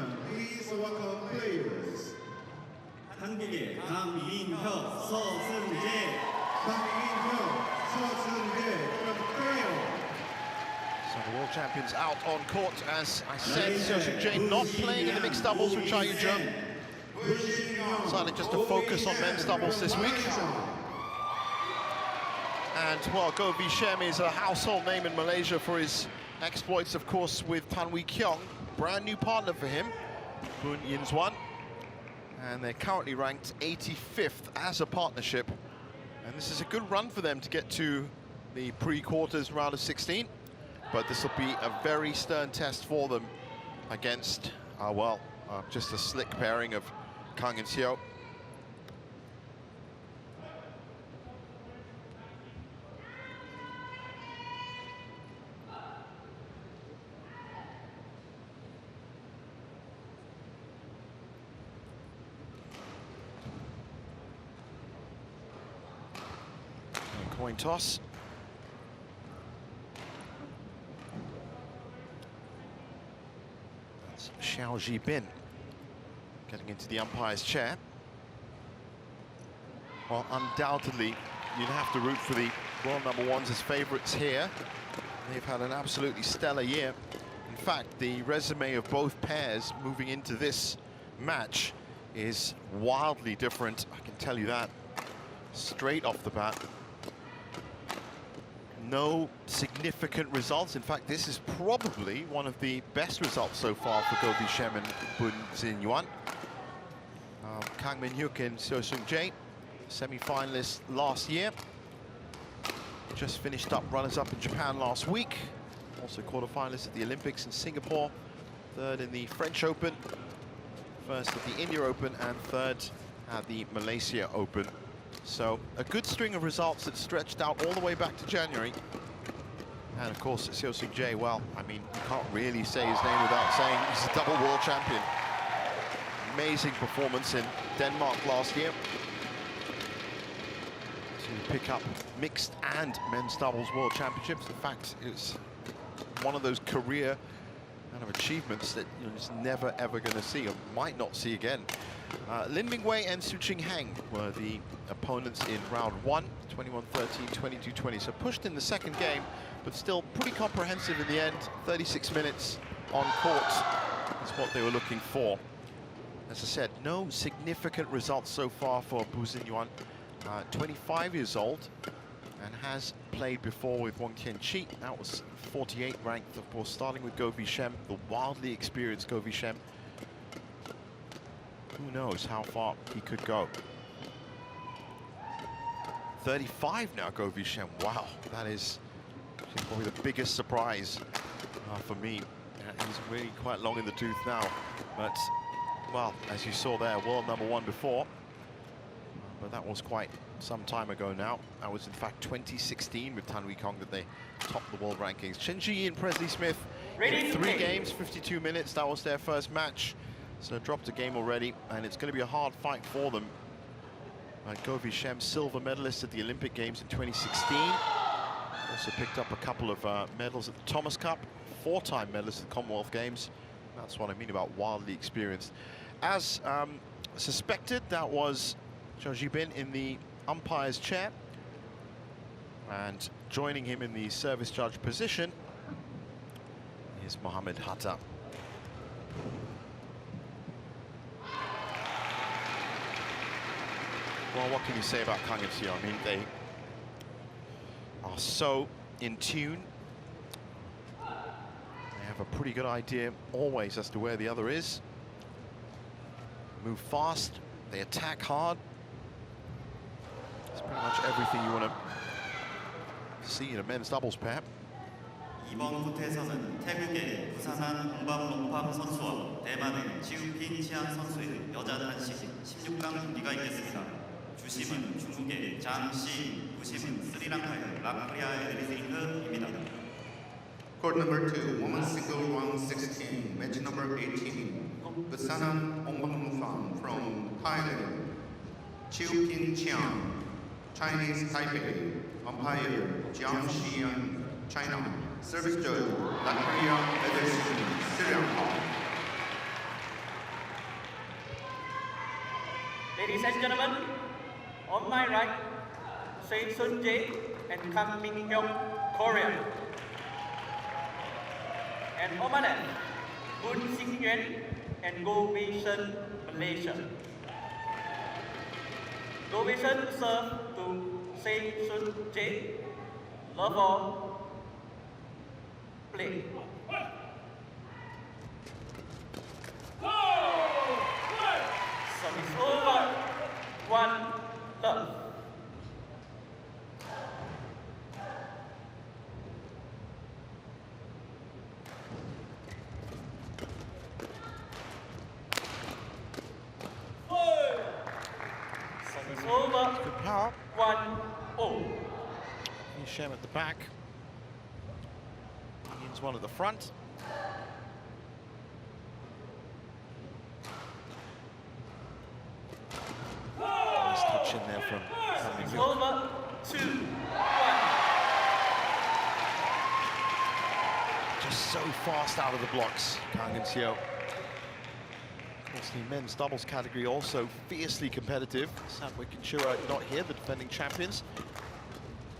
gentlemen, please welcome players. 한국의 강민혁, 서승재. 강민혁, 서승재 from KOR. So the world champions out on court, as I said. Seoseung-jae not playing in the mixed doubles with Cha Yu-jung. Decided just to focus on men's doubles this week. And, well, Go Vi-shem is a household name in Malaysia for his exploits, of course, with Tan Wee Kyung. Brand new partner for him, Boon Yin-swan. And they're currently ranked 85th as a partnership. And this is a good run for them to get to the pre-quarters round of 16. But this will be a very stern test for them against, just a slick pairing of Kang and Seo. Coin toss. That's Xiao Ji-bin getting into the umpire's chair. Well, undoubtedly, you'd have to root for the world number ones as favourites here. They've had an absolutely stellar year. In fact, the resume of both pairs moving into this match is wildly different, I can tell you that, straight off the bat. No significant results. In fact, this is probably one of the best results so far for Go Vi-shem and Boon Zin-yuan. Kang Min-hyuk and Seoseung-jae, semi-finalists last year. Just finished up runners-up in Japan last week. Also quarter-finalists at the Olympics in Singapore. Third in the French Open. First at the India Open and third at the Malaysia Open. So a good string of results that stretched out all the way back to January. And of course, Seoseung-jae, well, I mean, you can't really say his name without saying he's a double world champion. Amazing performance in Denmark last year to pick up mixed and men's doubles world championships. In fact, it's one of those career kind of achievements that you're just never ever going to see, or might not see again. Lin Mingwei and Su Ching-hang were the opponents in round one, 21-13, 22-20. So pushed in the second game, but still pretty comprehensive in the end. 36 minutes on court is what they were looking for. As I said, no significant results so far for Bu Zin-yuan. 25 years old and has played before with Wong Kien-chi. That was 48 ranked, of course, starting with Go Vi-shem, the wildly experienced Go Vi-shem. Who knows how far he could go. 35 now, Go Vi-shem. Wow, that is probably the biggest surprise for me. He's really quite long in the tooth now. But, well, as you saw there, world number one before. But that was quite some time ago now. That was, in fact, 2016 with Tan Wee Kyung that they topped the world rankings. Chen Ji-yi and Presley Smith in 3 games, 52 minutes. That was their first match. So dropped a game already, and it's going to be a hard fight for them. Go Vi-shem, silver medalist at the Olympic Games in 2016. Also picked up a couple of medals at the Thomas Cup. 4-time medalist at the Commonwealth Games. That's what I mean about wildly experienced. As suspected, that was Xiao Ji-bin in the umpire's chair. And joining him in the service judge position is Mohamed Hatta. Well, what can you say about Kang and Seo? I mean, they are so in tune. They have a pretty good idea always as to where the other is. Move fast, they attack hard. It's pretty much everything you want to see in a men's doubles pair. 이번 코트에서는 태국의 부산한 홍밤롱팜 선수와 대만의 지우핀치안 선수의 여자 단식 16강 경기가 있겠습니다. 주심은 중국의 장시, 부심은 스리랑카의 라크리아의 리스링크입니다. Court number 2, women's single round 16, match number 18. Busanan Ongbang from Thailand. Chiu Pin Chiang, Chinese Taipei. Umpire Jiang Xian, China. Service judge, Latvia Federation, Sri Lanka. my right, Se Sun Jae and Kang Min Hyung, Korea. And on my left, Boon Sing Yuan and Go Wei Shen, Malaysia. Go Wei Shen serve to Se Sun Jae. Love all. Play. Service over. 1 love. Service over. Good power. 1-0. Shem at the back. Indians one at the front. Nice touch in there from It's Kang. over. 2-1. Just so fast out of the blocks, Kang and Seo. Of course, the men's doubles category also fiercely competitive. Satwik and Chua not here, the defending champions.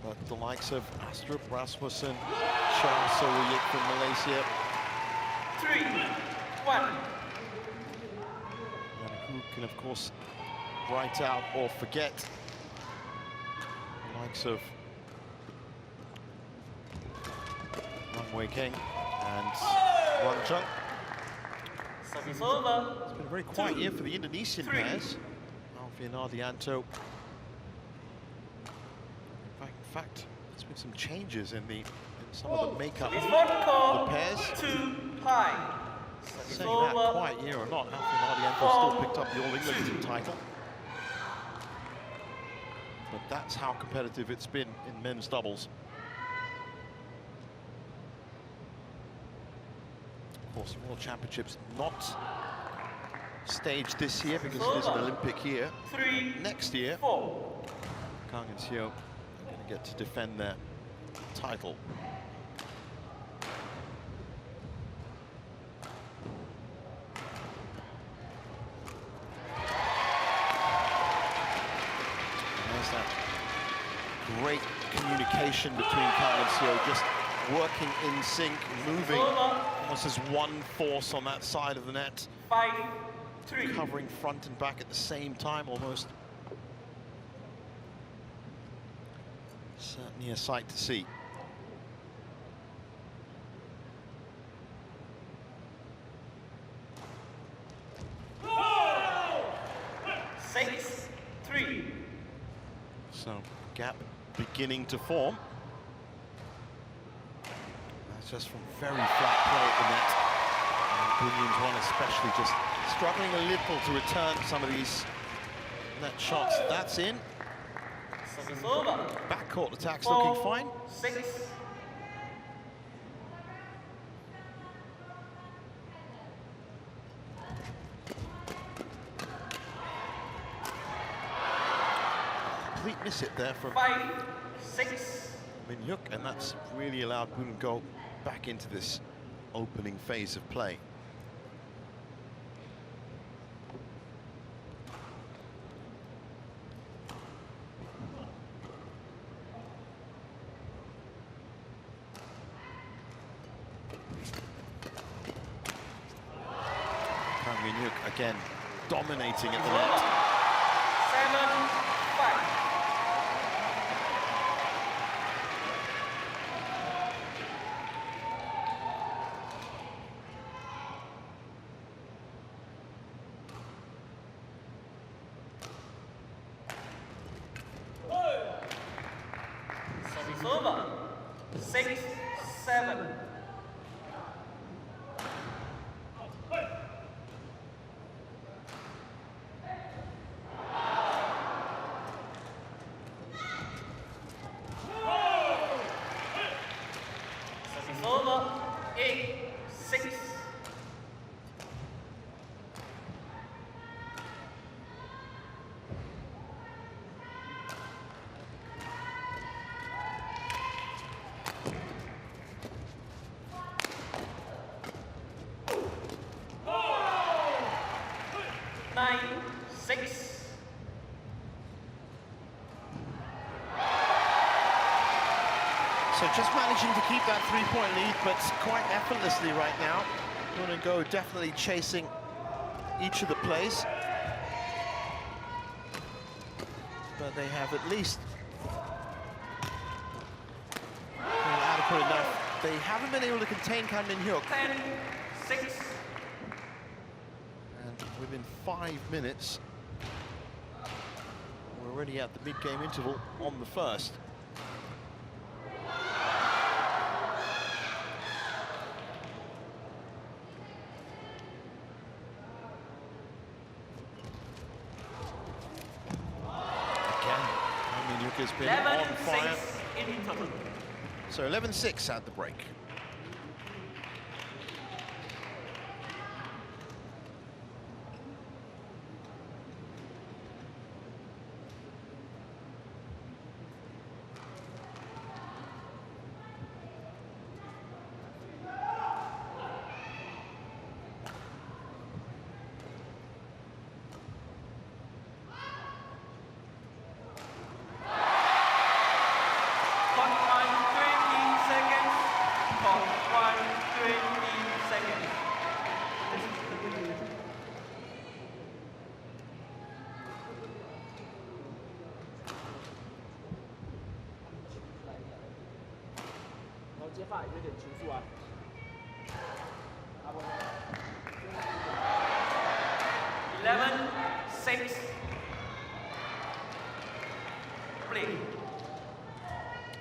But the likes of Astrup Rasmussen, Charles Sowoyik from Malaysia. 3-1. And who can, of course, write out or forget the likes of Wang Wei Keng and Wang Chung. Service over. It's been a very quiet year for the Indonesian pairs. Alfian Ardianto. In fact, there's been some changes in some of the makeup It's of one the call. pairs. 2 high. Service Saying that over. quiet year or not, Alfian Ardianto still picked up the All England title. But that's how competitive it's been in men's doubles. Of course, World Championships not staged this year because it is an Olympic year. 3, Next year, 4. Kang and Seo are going to get to defend their title. There's that great communication between Kang and Seo, just working in sync, moving almost as one force on that side of the net, 5-3. covering front and back at the same time almost. Certainly a sight to see. Six, 3. So, gap beginning to form. That's just from very flat play at the net. And Boon's one especially just struggling a little to return some of these net shots. That's in. Service over. Backcourt attacks 4, looking fine. 6. Complete miss it there from 5, 6. Min Hyuk, and that's really allowed Boon to go back into this opening phase of play. Kang Min Hyuk again dominating at the net. 7, 5. Service over. 6, 7. Service over. 8, 6. So just managing to keep that 3-point lead, but quite effortlessly right now. Boon and Go definitely chasing each of the plays. But they have at least been adequate enough. They haven't been able to contain Kang Min-hyuk. 10-6. And within 5 minutes, we're already at the mid-game interval on the first. Has been on fire. So 11-6 at the break.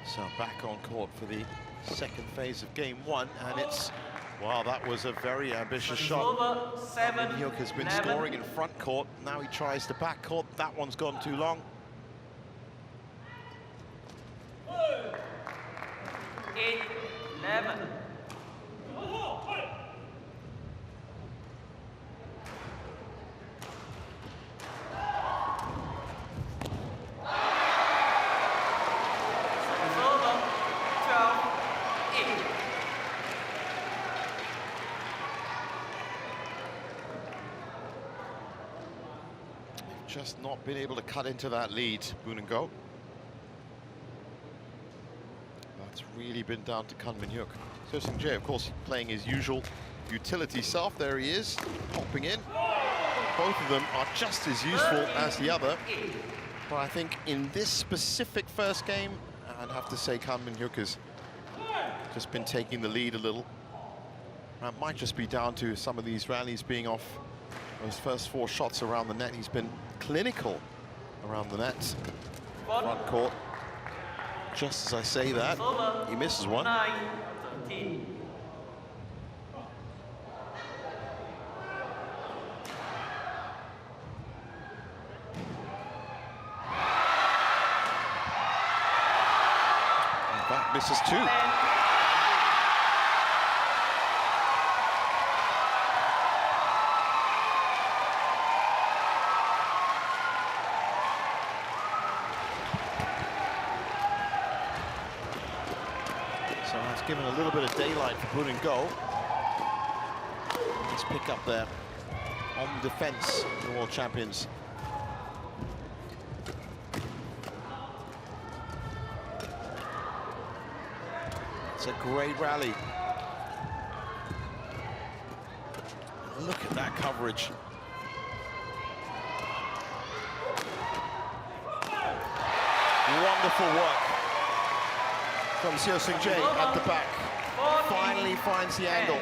So back on court for the second phase of game one, and it's, wow, that was a very ambitious shot. Min-hyuk has been scoring in front court. Now he tries the back court. That one's gone too long. 8-11. Just not been able to cut into that lead, Boon and Go. That's really been down to Kang Min-hyuk. So Sung-jae, of course, playing his usual utility self. There he is, popping in. Both of them are just as useful as the other. But I think in this specific first game, I'd have to say Kang Min-hyuk has just been taking the lead a little. That might just be down to some of these rallies being off those first 4 shots around the net. He's been clinical around the net. Front court. Just as I say that, he misses one. 9-13. In fact, misses 2. Given a little bit of daylight for Boon and Go. Let's pick up there on defense, the world champions. It's a great rally. Look at that coverage. Wonderful work from Seo Sung-jae at the back. Finally finds the angle.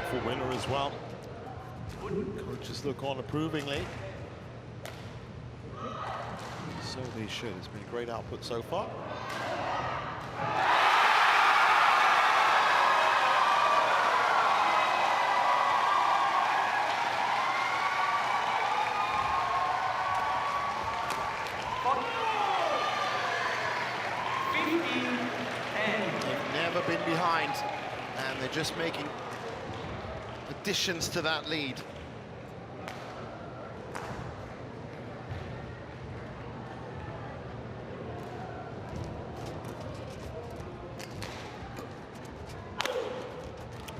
Powerful winner as well. Coaches look on approvingly. So they should. It's been a great output so far. They've never been behind, and they're just making additions to that lead.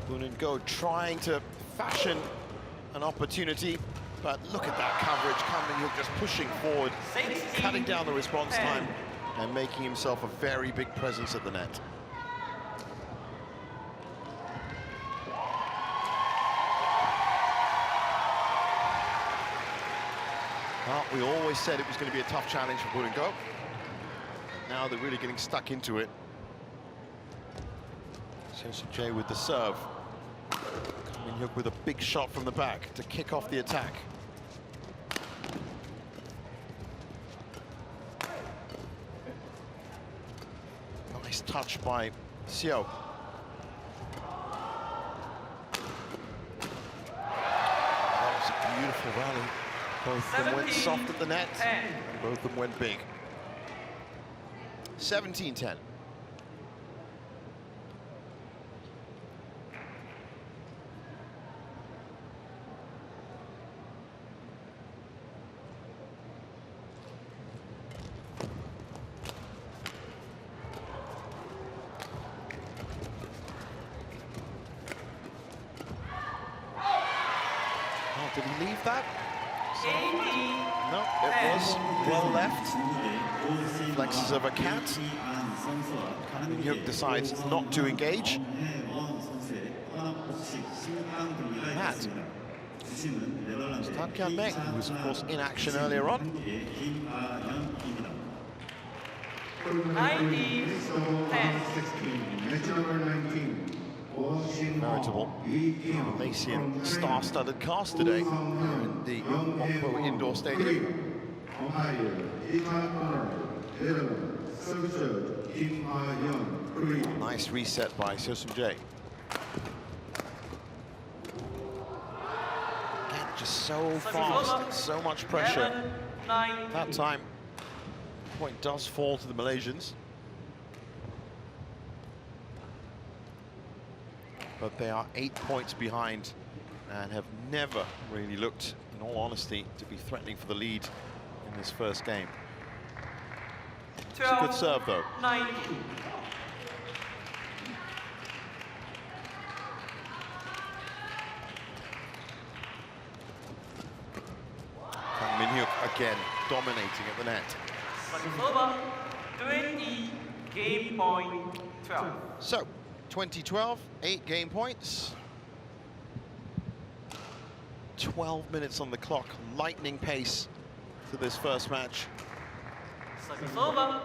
Boon and Go trying to fashion an opportunity, but look at that coverage. Kang Min-hyuk just pushing forward, 16, cutting down the response 10. time, and making himself a very big presence at the net. Well, we always said it was going to be a tough challenge for Boon and Go. Now they're really getting stuck into it. Jay with the serve. Kang Min-hyuk with a big shot from the back to kick off the attack. Nice touch by Seo. That was a beautiful rally. Both of them went soft at the net, 10. and both of them went big. 17-10. Oh, did he leave that? No, it was well left. Flexes of a cat. Kang Min-hyuk decides not to engage. Matt. Stan Kang-meng, who was, of course, in action earlier on. 19, 10. Veritable Malaysian star-studded cast today in the Mokpo Indoor Stadium. Nice reset by Seo Sung-jae. Again, just so fast, so much pressure. 11, 9. That time, point does fall to the Malaysians. But they are 8 points behind and have never really looked, in all honesty, to be threatening for the lead in this first game. It's a good serve, though. 19. Kang Min-hyuk again dominating at the net. Service over. 20, game point 12. So, 2012, 8 game points. 12 minutes on the clock, lightning pace to this first match. Service over.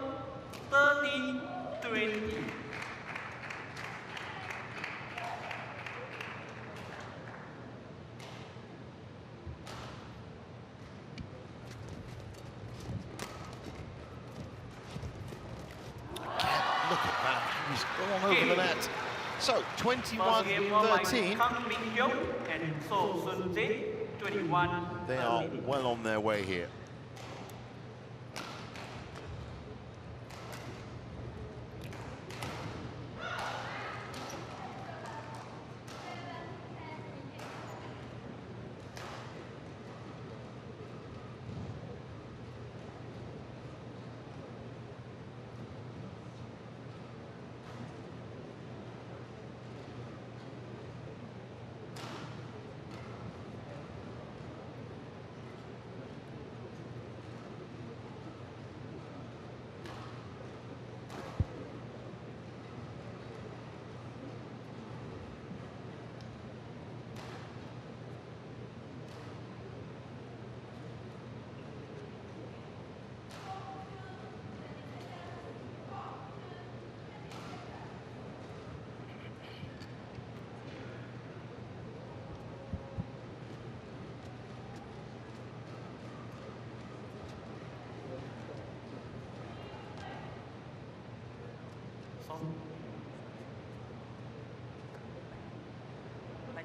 13, 20. Look at that, he's all over the net. So, First game won by 21-13. Kang Min-hyuk and So Sun-jae, 21. They are well on their way here.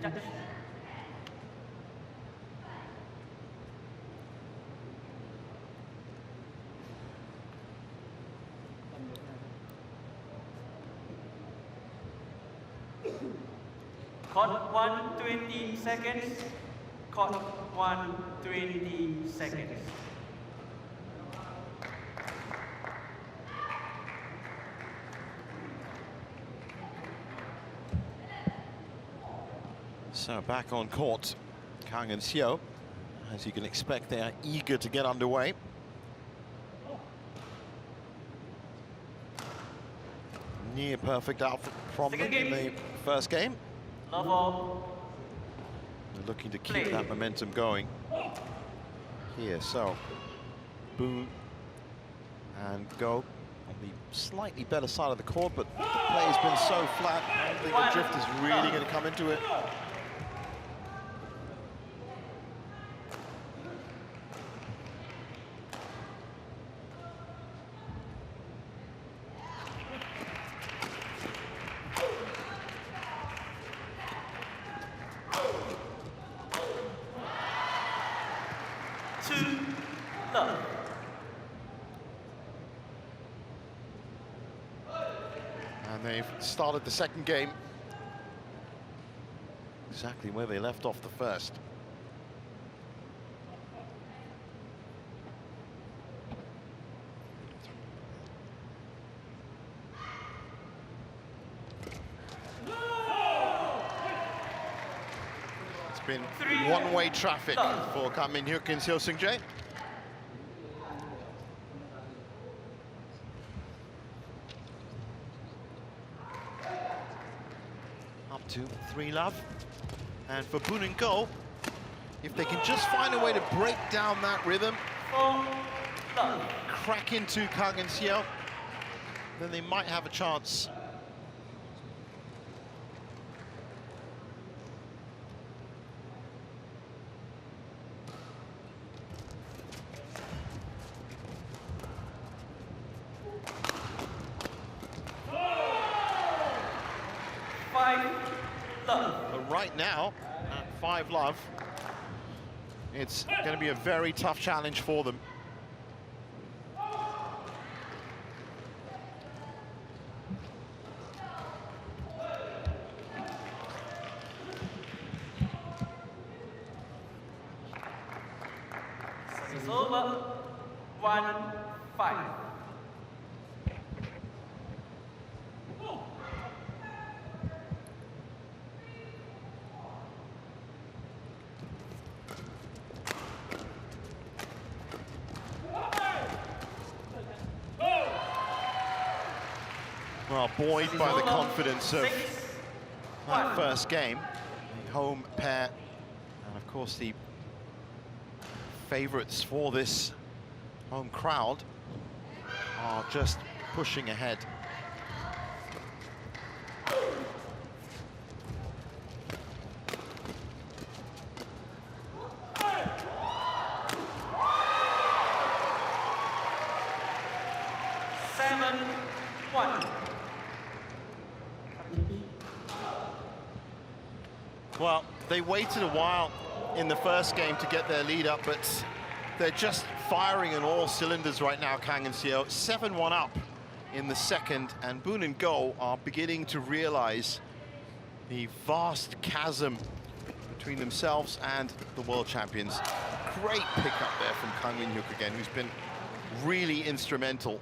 Judge. Caught 120 seconds. Caught 120 seconds. So back on court, Kang and Xiao. As you can expect, they are eager to get underway. Near perfect out from them in the first game. Love all. They're looking to keep that momentum going here. So Boon and Go on the slightly better side of the court, but the play has been so flat. I don't think the drift is really going to come into it. And they've started the second game exactly where they left off the first. It's been one-way traffic for Kang Min-hyuk and Seo Seung-jae. To 3-love, and for Boon and Go, if they can just find a way to break down that rhythm, crack into Kang and Xiao, then they might have a chance. But right now, at 5-love, it's going to be a very tough challenge for them. It's over. 1-5. Well, buoyed by the confidence of that first game, the home pair, and of course the favourites for this home crowd are just pushing ahead. Well, they waited a while in the first game to get their lead up, but they're just firing on all cylinders right now, Kang and Xiao. 7-1 up in the second, and Boon and Go are beginning to realize the vast chasm between themselves and the world champions. Great pickup there from Kang Min-hyuk again, who's been really instrumental.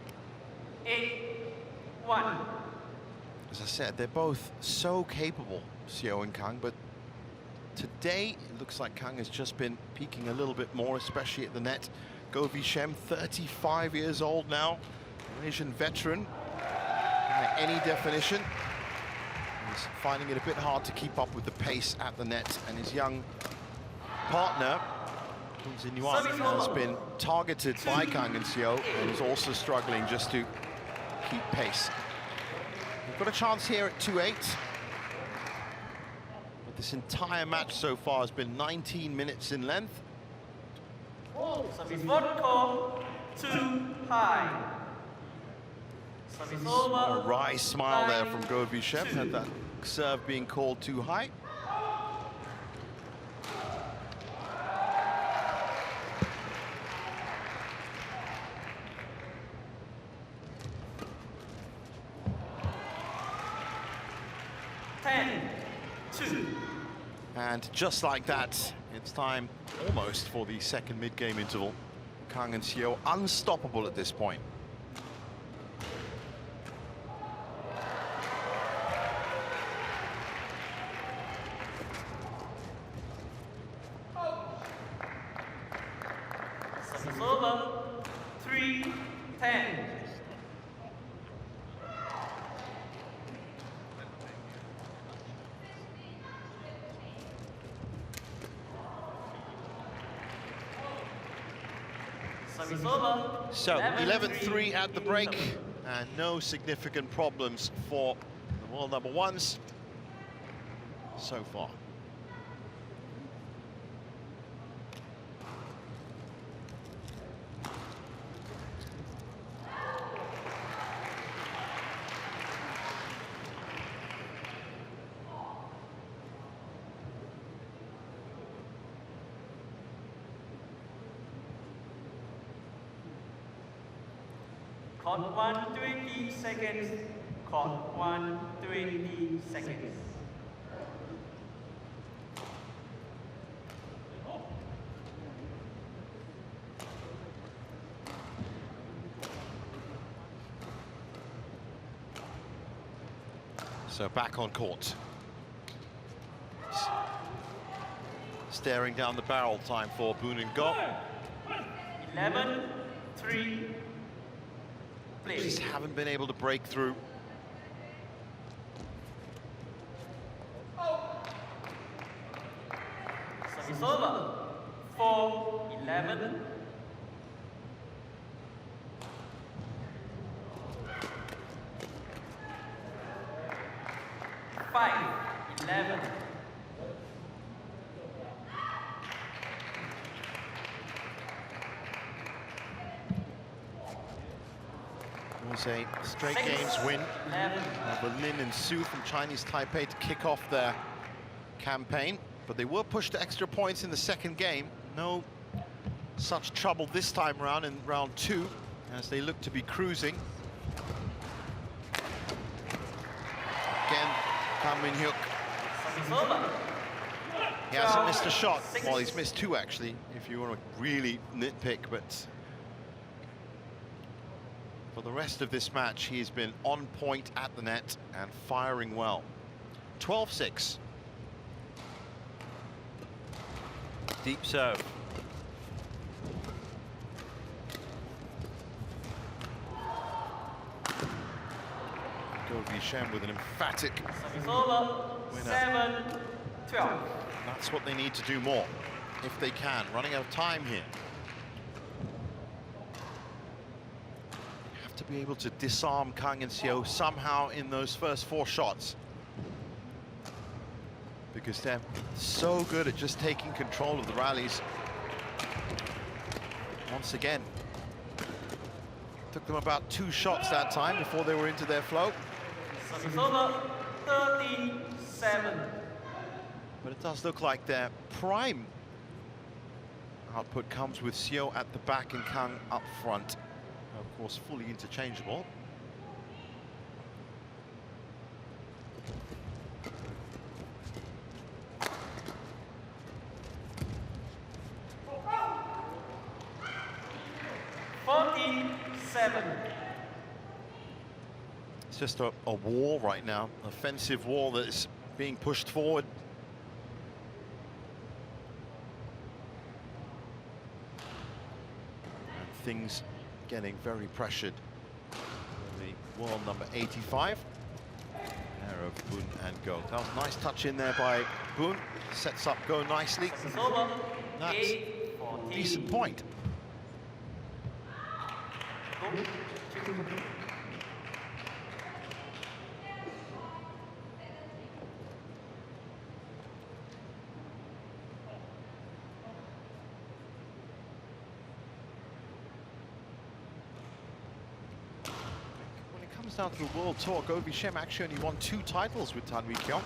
8-1. As I said, they're both so capable, Xiao and Kang, but today, it looks like Kang has just been peaking a little bit more, especially at the net. Go Vishem, 35 years old now, Malaysian veteran by any definition. He's finding it a bit hard to keep up with the pace at the net, and his young partner, Boon Yuan, has been targeted by Kang and Xiao and is also struggling just to keep pace. We've got a chance here at 2-8. This entire match so far has been 19 minutes in length. Service call, 2 high. Service over. A wry smile there from Go Vishem, had that serve being called too high. And just like that, it's time almost for the second mid-game interval. Kang and Xiao unstoppable at this point. Service over. 3-10. Service over. So 11-3 at the break, and no significant problems for the world number ones so far. Court 1, 20 seconds. Court 1, 20 seconds. So back on court. Staring down the barrel, time for Boon and Go. 11-3. Just haven't been able to break through. Service over. 4-11. 5-11. It was a straight games win over Lin and Su from Chinese Taipei to kick off their campaign, but they were pushed to extra points in the second game. No such trouble this time around in round 2 as they look to be cruising. Again, Kang Min-hyuk. He hasn't missed a shot. Well, he's missed 2 actually, if you want to really nitpick, but for the rest of this match, he's been on point at the net and firing well. 12-6. Deep serve. Shem with an emphatic winner. 7-12. That's what they need to do more, if they can. Running out of time here. To be able to disarm Kang and Seo somehow in those first 4 shots, because they're so good at just taking control of the rallies. Once again, took them about 2 shots that time before they were into their flow. Service over. 13-7. But it does look like their prime output comes with Seo at the back and Kang up front. Of course, fully interchangeable. It's just a wall right now, offensive wall that is being pushed forward. And things getting very pressured. The world number 85. There of Boon and Go. That was a nice touch in there by Boon. Sets up Go nicely. That's a decent point. Down to the World Tour, Go Shem actually only won 2 titles with Tan Wee Kyung,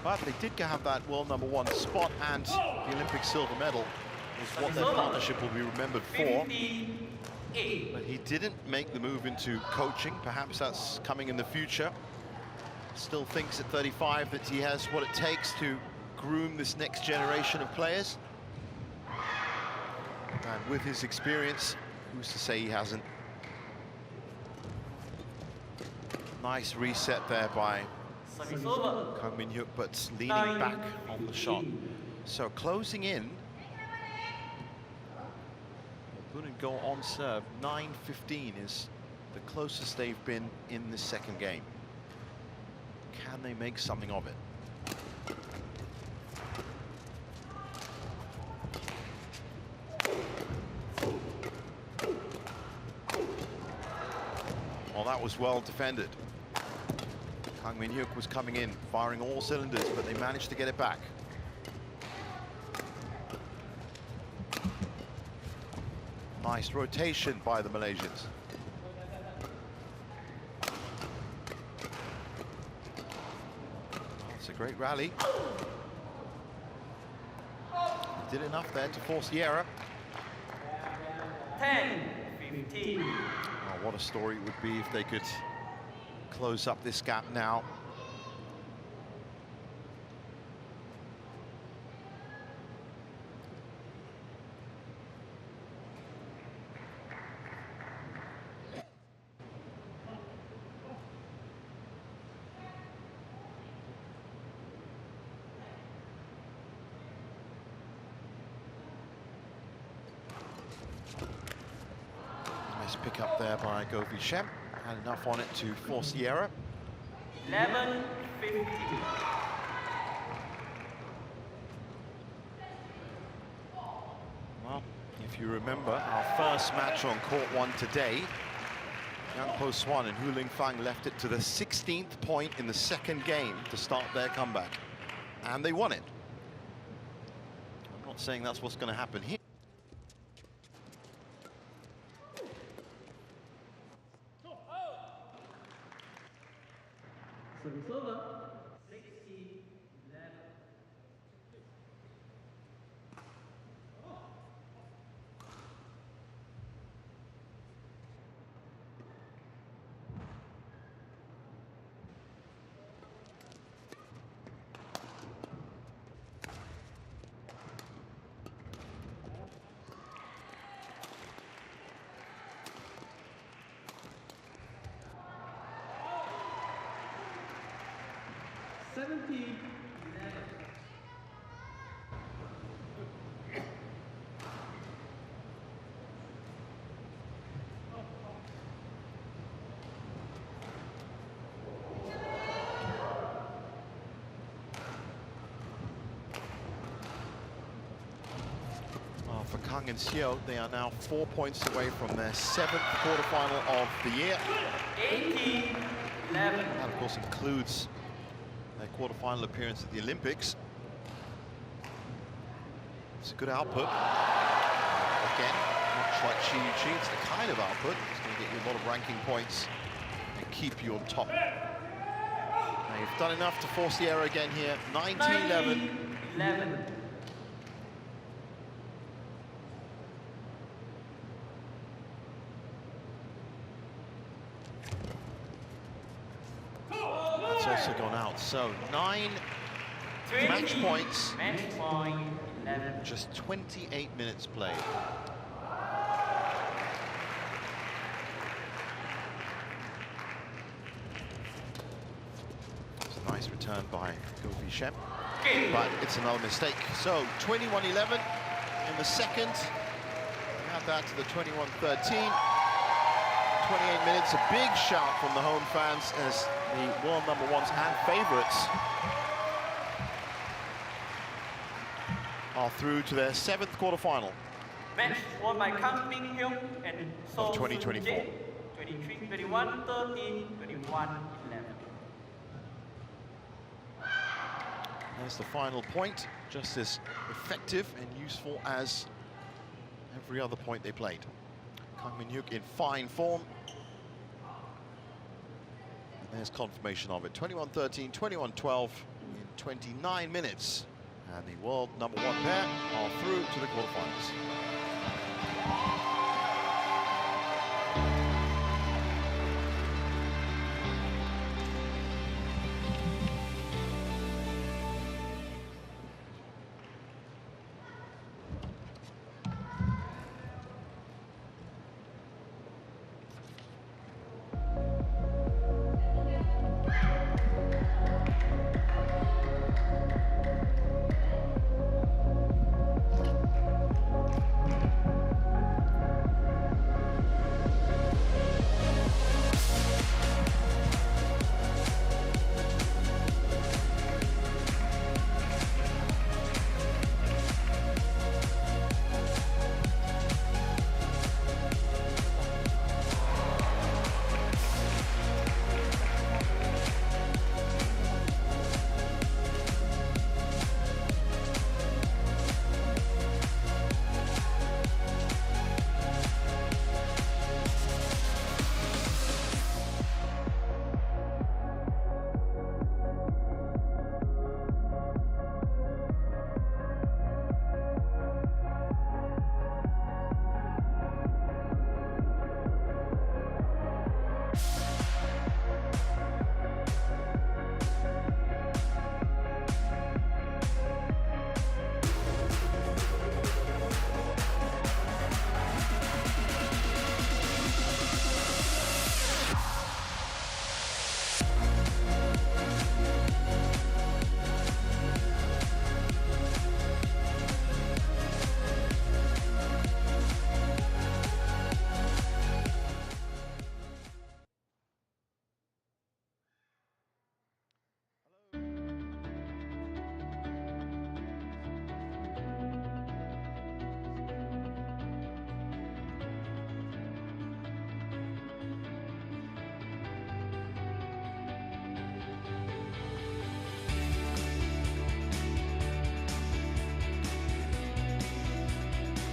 but they did have that world number 1 spot, and the Olympic silver medal is what their partnership will be remembered for. But he didn't make the move into coaching. Perhaps that's coming in the future. Still thinks at 35 that he has what it takes to groom this next generation of players, and with his experience, who's to say he hasn't? Nice reset there by Kang Min-hyuk, but leaning back on the shot. So closing in, Boon and go on serve. 9-15 is the closest they've been in this second game. Can they make something of it? Well, that was well defended. Kang Min-hyuk was coming in, firing all cylinders, but they managed to get it back. Nice rotation by the Malaysians. That's a great rally. He did enough there to force the error. 10-15. Oh, what a story it would be if they could close up this gap now. Nice pick up there by Go Vi-Shem. Had enough on it to force the error. 11-15. Well, if you remember, our first match on court 1 today, Yang Po-Swan and Hu Ling-Fang left it to the 16th point in the second game to start their comeback. And they won it. I'm not saying that's what's going to happen here. Service over. 16-11. For Kang and Seo, they are now 4 points away from their 7th quarterfinal of the year. 18-11. That, of course, includes their quarterfinal appearance at the Olympics. It's a good output. Again, much like Chi Yu-Chi, it's the kind of output that's going to get you a lot of ranking points and keep you on top. Now, you've done enough to force the error again here. 19-11. 11. That's also gone out. So 9 match points. Match point 11. Just 28 minutes played. It's a nice return by Go Vi-Shem, but it's another mistake. So 21-11 in the second. Add that to the 21-13. 28 minutes, a big shout from the home fans as the world #1s and favourites are through to their 7th quarterfinal. Match won by Kang Min-hyuk and Of 2024. 23-21, 13-21-11. There's the final point, just as effective and useful as every other point they played. Kang Min-hyuk in fine form. And there's confirmation of it. 21-13, 21-12 in 29 minutes. And the world #1 pair are through to the quarterfinals.